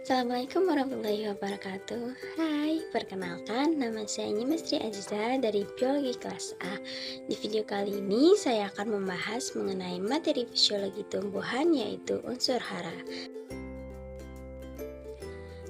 Assalamualaikum warahmatullahi wabarakatuh. Hai, perkenalkan nama saya Nyimestri Aziza dari Biologi kelas A. Di video kali ini saya akan membahas mengenai materi fisiologi tumbuhan yaitu unsur hara.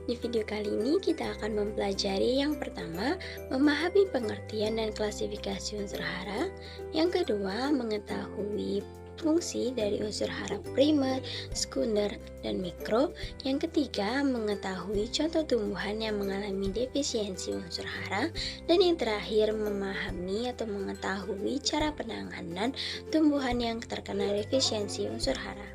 Di video kali ini kita akan mempelajari yang pertama, memahami pengertian dan klasifikasi unsur hara. Yang kedua, mengetahui fungsi dari unsur hara primer, sekunder, dan mikro. Yang ketiga, mengetahui contoh tumbuhan yang mengalami defisiensi unsur hara. Dan yang terakhir, memahami atau mengetahui cara penanganan tumbuhan yang terkena defisiensi unsur hara.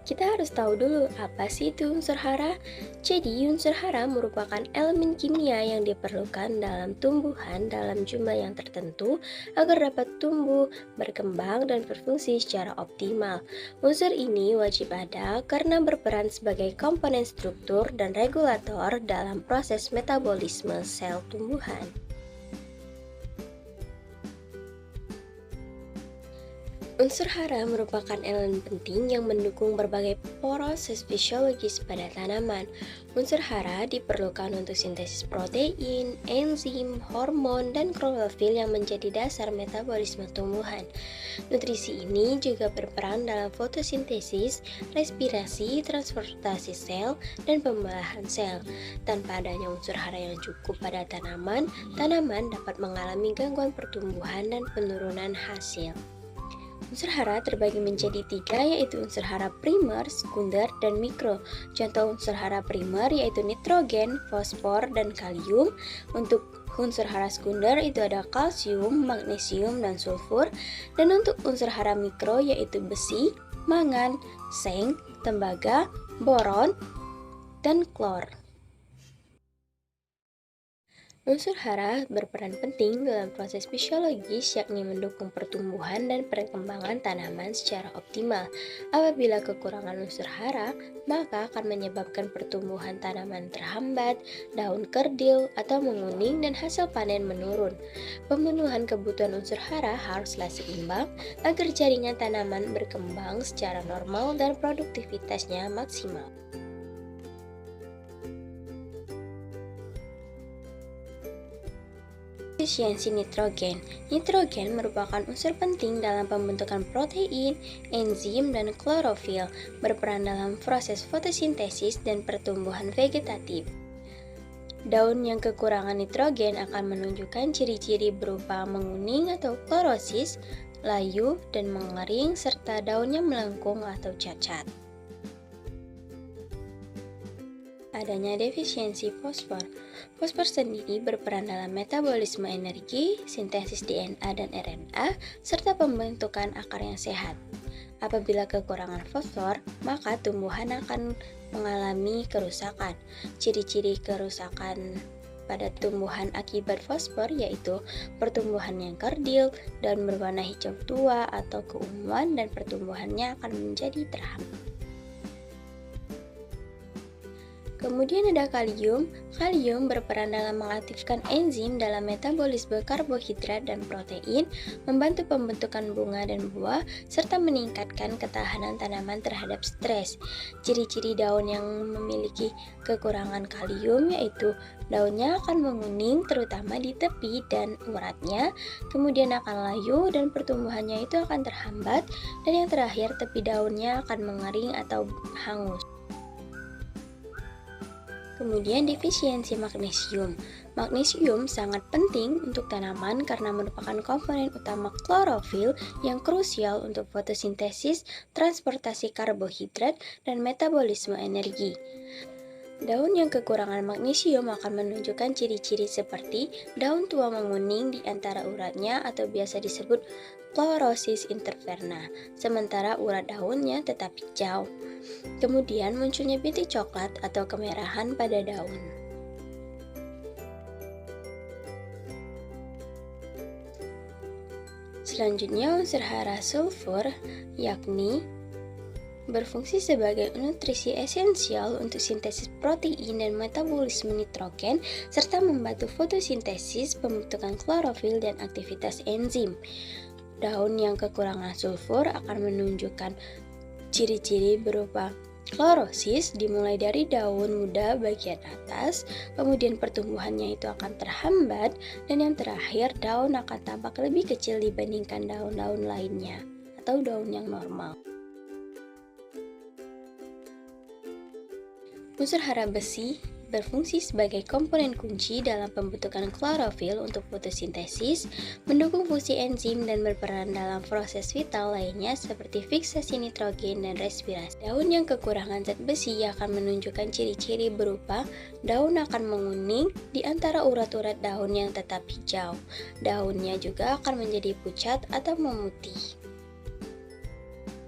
Kita harus tahu dulu apa sih itu unsur hara. Jadi, unsur hara merupakan elemen kimia yang diperlukan dalam tumbuhan dalam jumlah yang tertentu agar dapat tumbuh, berkembang, dan berfungsi secara optimal. Unsur ini wajib ada karena berperan sebagai komponen struktur dan regulator dalam proses metabolisme sel tumbuhan. Unsur hara merupakan elemen penting yang mendukung berbagai proses fisiologis pada tanaman. Unsur hara diperlukan untuk sintesis protein, enzim, hormon, dan klorofil yang menjadi dasar metabolisme tumbuhan. Nutrisi ini juga berperan dalam fotosintesis, respirasi, transportasi sel, dan pembelahan sel. Tanpa adanya unsur hara yang cukup pada tanaman dapat mengalami gangguan pertumbuhan dan penurunan hasil. Unsur hara terbagi menjadi tiga, yaitu unsur hara primer, sekunder, dan mikro. Contoh unsur hara primer yaitu nitrogen, fosfor, dan kalium. Untuk unsur hara sekunder itu ada kalsium, magnesium, dan sulfur. Dan untuk unsur hara mikro yaitu besi, mangan, seng, tembaga, boron, dan klor. Unsur hara berperan penting dalam proses fisiologis, yakni mendukung pertumbuhan dan perkembangan tanaman secara optimal. Apabila kekurangan unsur hara, maka akan menyebabkan pertumbuhan tanaman terhambat, daun kerdil atau menguning, dan hasil panen menurun. Pemenuhan kebutuhan unsur hara haruslah seimbang agar jaringan tanaman berkembang secara normal dan produktivitasnya maksimal. Defisiensi nitrogen. Nitrogen merupakan unsur penting dalam pembentukan protein, enzim, dan klorofil, berperan dalam proses fotosintesis dan pertumbuhan vegetatif. Daun yang kekurangan nitrogen akan menunjukkan ciri-ciri berupa menguning atau klorosis, layu, dan mengering, serta daunnya melengkung atau cacat. Adanya defisiensi fosfor. Fosfor sendiri berperan dalam metabolisme energi, sintesis DNA dan RNA, serta pembentukan akar yang sehat. Apabila kekurangan fosfor, maka tumbuhan akan mengalami kerusakan. Ciri-ciri kerusakan pada tumbuhan akibat fosfor yaitu pertumbuhan yang kerdil, daun berwarna hijau tua atau keunguan, dan pertumbuhannya akan menjadi terhambat. Kemudian ada kalium. Kalium berperan dalam mengaktifkan enzim dalam metabolisme karbohidrat dan protein, membantu pembentukan bunga dan buah, serta meningkatkan ketahanan tanaman terhadap stres. Ciri-ciri daun yang memiliki kekurangan kalium yaitu daunnya akan menguning terutama di tepi dan uratnya, kemudian akan layu dan pertumbuhannya itu akan terhambat, dan yang terakhir tepi daunnya akan mengering atau hangus. Kemudian defisiensi magnesium. Magnesium sangat penting untuk tanaman karena merupakan komponen utama klorofil yang krusial untuk fotosintesis, transportasi karbohidrat, dan metabolisme energi. Daun yang kekurangan magnesium akan menunjukkan ciri-ciri seperti daun tua menguning di antara uratnya atau biasa disebut chlorosis interverna, sementara urat daunnya tetap hijau. Kemudian munculnya bintik coklat atau kemerahan pada daun. Selanjutnya unsur hara sulfur, yakni berfungsi sebagai nutrisi esensial untuk sintesis protein dan metabolisme nitrogen, serta membantu fotosintesis, pembentukan klorofil, dan aktivitas enzim. Daun yang kekurangan sulfur akan menunjukkan Ciri-ciri berupa klorosis dimulai dari daun muda bagian atas, kemudian pertumbuhannya itu akan terhambat, dan yang terakhir daun akan tampak lebih kecil dibandingkan daun-daun lainnya atau daun yang normal. Unsur hara besi berfungsi sebagai komponen kunci dalam pembentukan klorofil untuk fotosintesis, mendukung fungsi enzim dan berperan dalam proses vital lainnya seperti fiksasi nitrogen dan respirasi. Daun yang kekurangan zat besi akan menunjukkan ciri-ciri berupa daun akan menguning di antara urat-urat daun yang tetap hijau. Daunnya juga akan menjadi pucat atau memutih.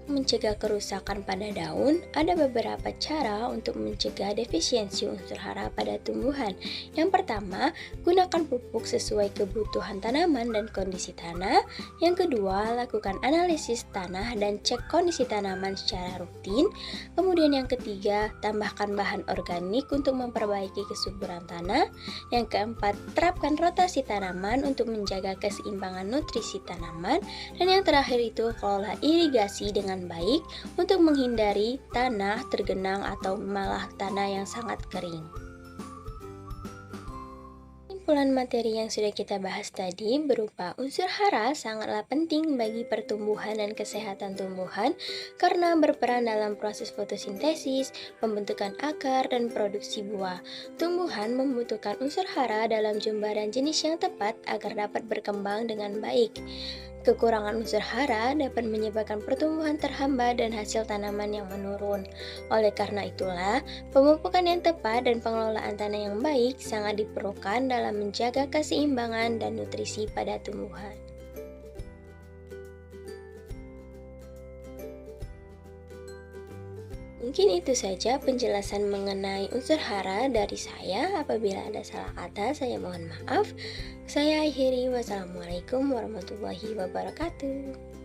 Mencegah kerusakan pada daun, ada beberapa cara untuk mencegah defisiensi unsur hara pada tumbuhan. Yang pertama, gunakan pupuk sesuai kebutuhan tanaman dan kondisi tanah. Yang kedua, lakukan analisis tanah dan cek kondisi tanaman secara rutin. Kemudian yang ketiga, tambahkan bahan organik untuk memperbaiki kesuburan tanah. Yang keempat, terapkan rotasi tanaman untuk menjaga keseimbangan nutrisi tanaman. Dan yang terakhir itu, kelola irigasi dengan baik untuk menghindari tanah tergenang atau malah tanah yang sangat kering. Kesimpulan materi yang sudah kita bahas tadi berupa unsur hara sangatlah penting bagi pertumbuhan dan kesehatan tumbuhan karena berperan dalam proses fotosintesis, pembentukan akar, dan produksi buah. Tumbuhan membutuhkan unsur hara dalam jumlah dan jenis yang tepat agar dapat berkembang dengan baik. Kekurangan unsur hara dapat menyebabkan pertumbuhan terhambat dan hasil tanaman yang menurun. Oleh karena itulah, pemupukan yang tepat dan pengelolaan tanah yang baik sangat diperlukan dalam menjaga keseimbangan dan nutrisi pada tumbuhan. Mungkin itu saja penjelasan mengenai unsur hara dari saya. Apabila ada salah kata, saya mohon maaf. Saya akhiri. Wassalamualaikum warahmatullahi wabarakatuh.